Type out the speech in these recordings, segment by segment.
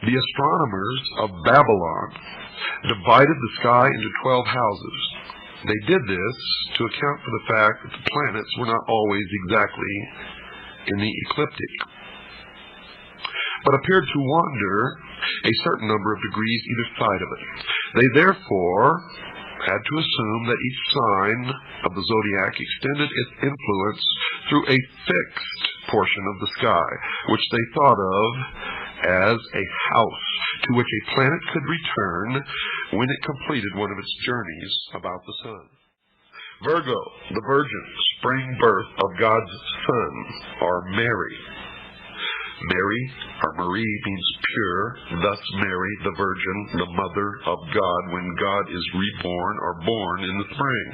The astronomers of Babylon divided the sky into 12 houses. They did this to account for the fact that the planets were not always exactly in the ecliptic, but appeared to wander a certain number of degrees either side of it. They therefore had to assume that each sign of the zodiac extended its influence through a fixed portion of the sky, which they thought of as a house to which a planet could return when it completed one of its journeys about the sun. Virgo, the virgin, spring birth of God's son, or Mary. Mary, or Marie, means pure, thus Mary, the Virgin, the Mother of God, when God is reborn or born in the spring.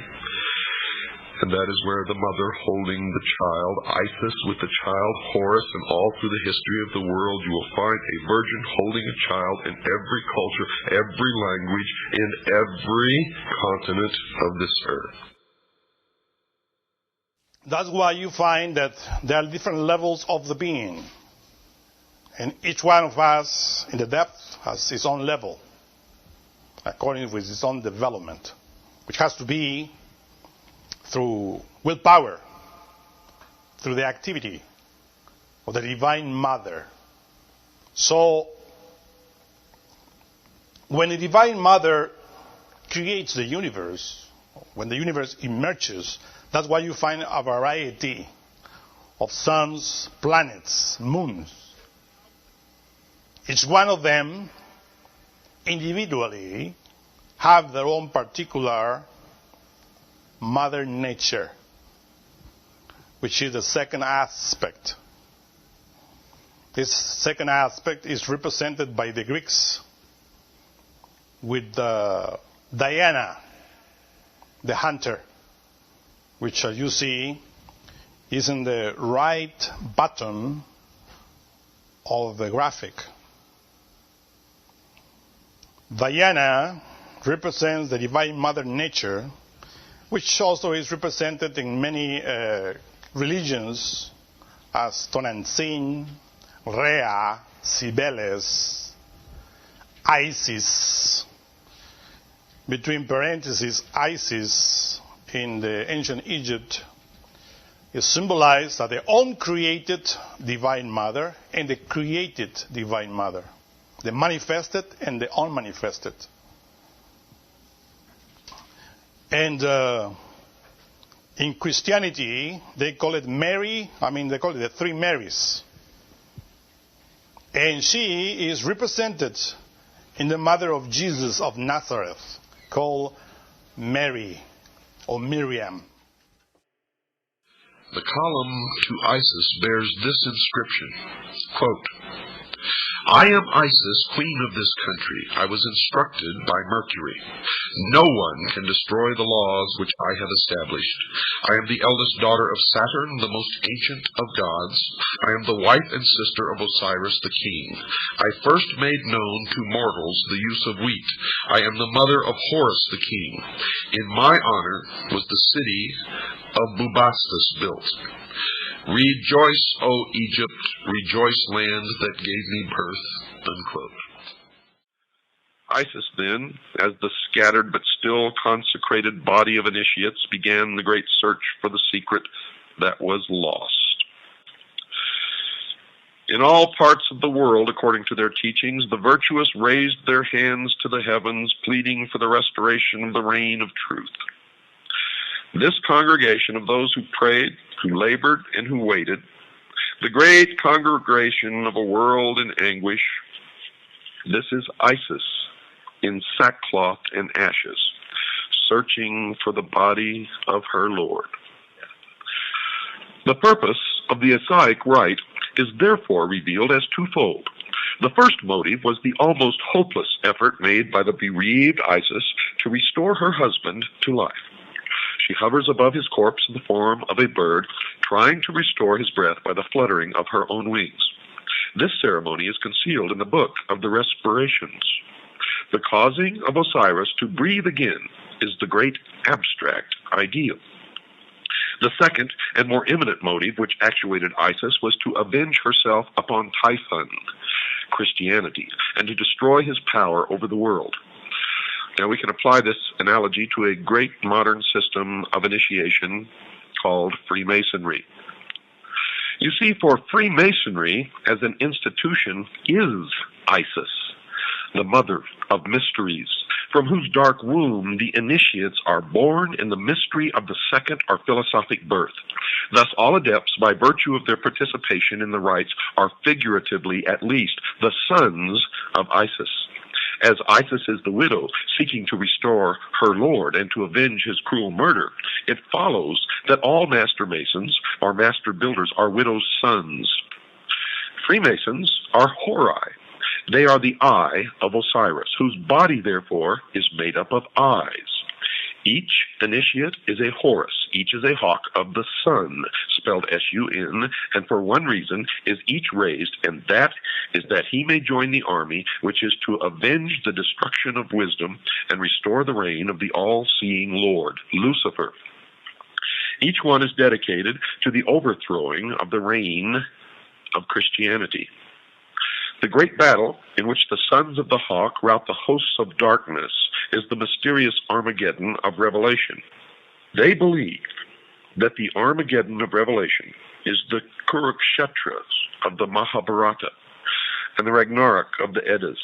And that is where the mother holding the child, Isis with the child, Horus, and all through the history of the world, you will find a virgin holding a child in every culture, every language, in every continent of this earth. That's why you find that there are different levels of the being. And each one of us in the depth has its own level, according with its own development, which has to be through willpower, through the activity of the Divine Mother. So, when the Divine Mother creates the universe, when the universe emerges, that's why you find a variety of suns, planets, moons. Each one of them individually have their own particular Mother Nature, which is the second aspect. This second aspect is represented by the Greeks with Diana, the hunter, which, as you see, is in the right bottom of the graphic. Diana represents the Divine Mother Nature, which also is represented in many religions as Tonantzin, Rhea, Cibeles, Isis. Between parentheses, Isis in the ancient Egypt is symbolized as the uncreated Divine Mother and the created Divine Mother, the manifested and the unmanifested. And in Christianity, they call it Mary, they call it the Three Marys. And she is represented in the mother of Jesus of Nazareth, called Mary or Miriam. The column to Isis bears this inscription, quote, I am Isis, queen of this country. I was instructed by Mercury. No one can destroy the laws which I have established. I am the eldest daughter of Saturn, the most ancient of gods. I am the wife and sister of Osiris the king. I first made known to mortals the use of wheat. I am the mother of Horus the king. In my honor was the city of Bubastis built. Rejoice, O Egypt, rejoice, land that gave me birth, unquote. Isis, then, as the scattered but still consecrated body of initiates, began the great search for the secret that was lost. In all parts of the world, according to their teachings, the virtuous raised their hands to the heavens, pleading for the restoration of the reign of truth. This congregation of those who prayed, who labored, and who waited, the great congregation of a world in anguish, this is Isis in sackcloth and ashes, searching for the body of her Lord. The purpose of the Osiric rite is therefore revealed as twofold. The first motive was the almost hopeless effort made by the bereaved Isis to restore her husband to life. She hovers above his corpse in the form of a bird, trying to restore his breath by the fluttering of her own wings. This ceremony is concealed in the book of the Respirations. The causing of Osiris to breathe again is the great abstract ideal. The second and more imminent motive which actuated Isis was to avenge herself upon Typhon. Christianity and to destroy his power over the world. Now we can apply this analogy to a great modern system of initiation called Freemasonry. You see, for Freemasonry as an institution is Isis, the mother of mysteries, from whose dark womb the initiates are born in the mystery of the second or philosophic birth. Thus all adepts, by virtue of their participation in the rites, are figuratively at least the sons of Isis. As Isis is the widow seeking to restore her lord and to avenge his cruel murder, it follows that all master masons or master builders are widows' sons. Freemasons are Horai. They are the eye of Osiris, whose body, therefore, is made up of eyes. Each initiate is a Horus. Each is a hawk of the sun, spelled S-U-N, and for one reason is each raised, and that is that he may join the army, which is to avenge the destruction of wisdom and restore the reign of the all-seeing Lord, Lucifer. Each one is dedicated to the overthrowing of the reign of Christianity. The great battle in which the sons of the hawk rout the hosts of darkness is the mysterious Armageddon of Revelation. They believe that the Armageddon of Revelation is the Kurukshetras of the Mahabharata and the Ragnarok of the Eddas.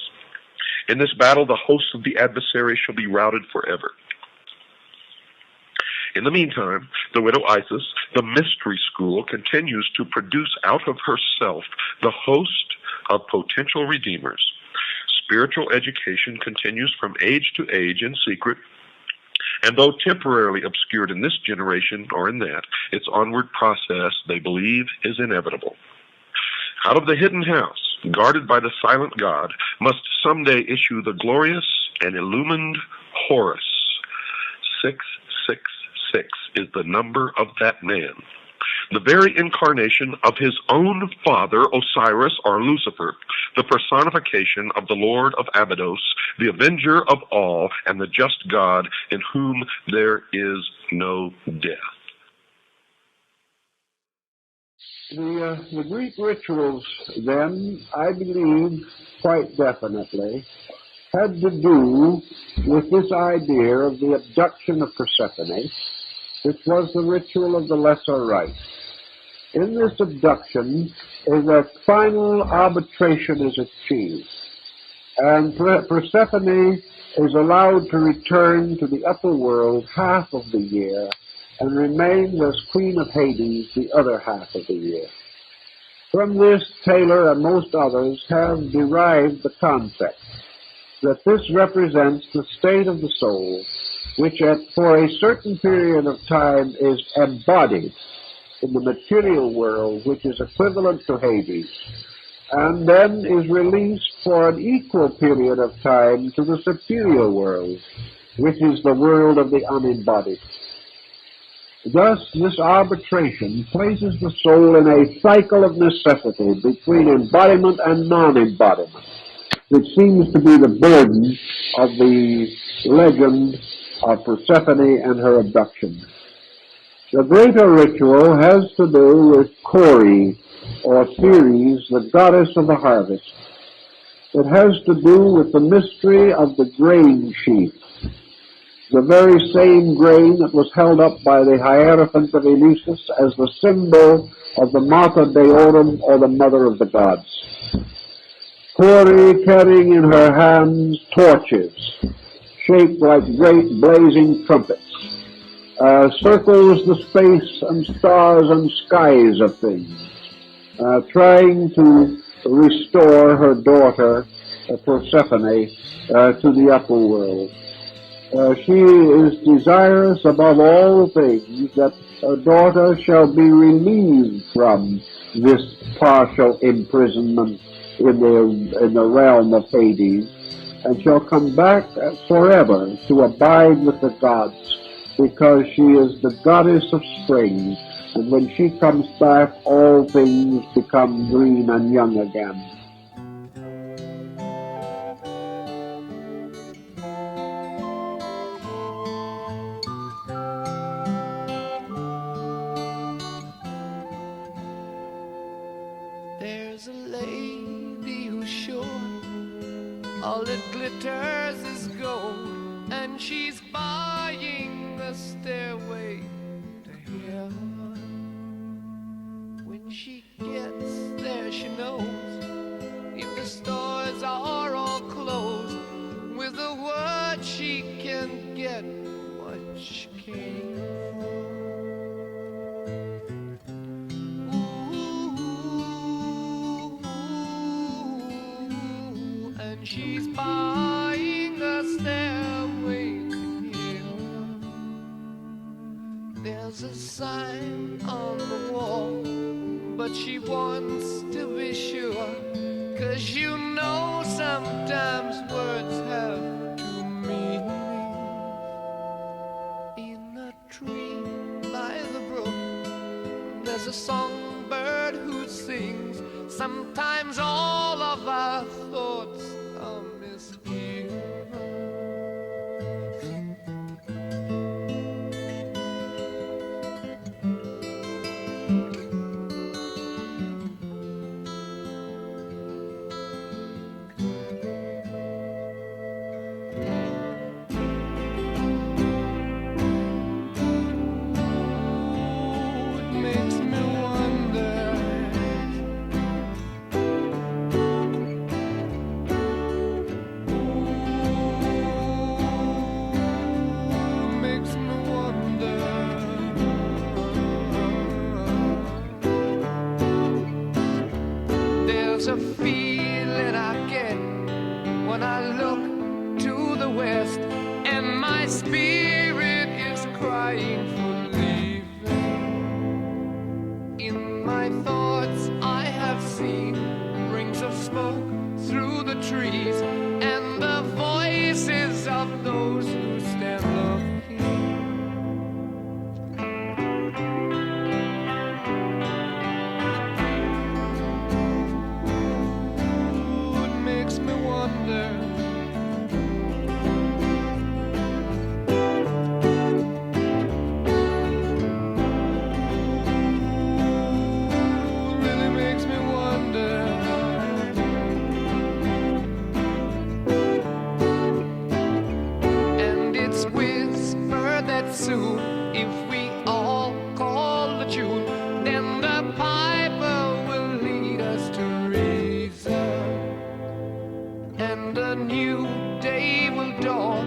In this battle, the hosts of the adversary shall be routed forever. In the meantime, the widow Isis, the mystery school, continues to produce out of herself the host of potential redeemers. Spiritual education continues from age to age in secret, and though temporarily obscured in this generation or in that, its onward process, they believe, is inevitable. Out of the hidden house, guarded by the silent God, must someday issue the glorious and illumined Horus. 666 is the number of that man, the very incarnation of his own father, Osiris or Lucifer, the personification of the Lord of Abydos, the avenger of all, and the just God in whom there is no death. The Greek rituals, then, I believe quite definitely, had to do with this idea of the abduction of Persephone, which was the ritual of the lesser rite. In this abduction is a final arbitration is achieved, and Persephone is allowed to return to the upper world half of the year and remains as queen of Hades the other half of the year. From this, Taylor and most others have derived the concept that this represents the state of the soul, which for a certain period of time is embodied in the material world, which is equivalent to Hades, and then is released for an equal period of time to the superior world, which is the world of the unembodied. Thus, this arbitration places the soul in a cycle of necessity between embodiment and non-embodiment, which seems to be the burden of the legend of Persephone and her abduction. The greater ritual has to do with Kori, or Ceres, the goddess of the harvest. It has to do with the mystery of the grain sheaf, the very same grain that was held up by the Hierophant of Eleusis as the symbol of the Mater Deorum, or the Mother of the Gods. Kori, carrying in her hands torches, shaped like great blazing trumpets, circles the space and stars and skies of things, trying to restore her daughter, Persephone, to the upper world. She is desirous above all things that her daughter shall be relieved from this partial imprisonment in the realm of Hades, and shall come back forever to abide with the gods, because she is the goddess of spring, and when she comes back, all things become green and young again. There's a lady who sure All it glitters is gold, and she's buying a stairway to heaven. When she gets there, she knows if the stores are all closed, with a word she can get what she came for. Ooh, and she's buying a stairway to heaven. There's a sign on the wall, but she wants to be sure, 'cause you know sometimes words have two meanings. In a tree by the brook, there's a songbird who sings. Sometimes all of our thoughts are misgiven. There's a feeling I get when I look to the west, and my spirit is crying for leaving. In my thoughts I have seen rings of smoke through the trees, and the voices of those who stand looking. Soon, if we all call the tune, then the piper will lead us to reason, and a new day will dawn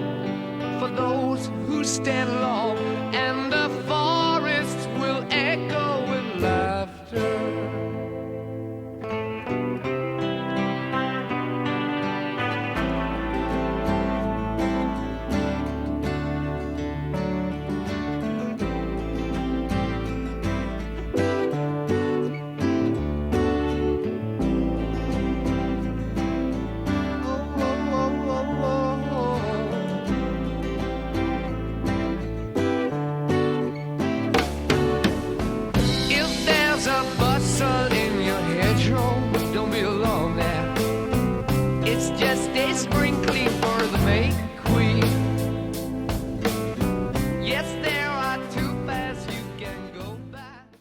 for those who stand long, and the forests will echo with laughter.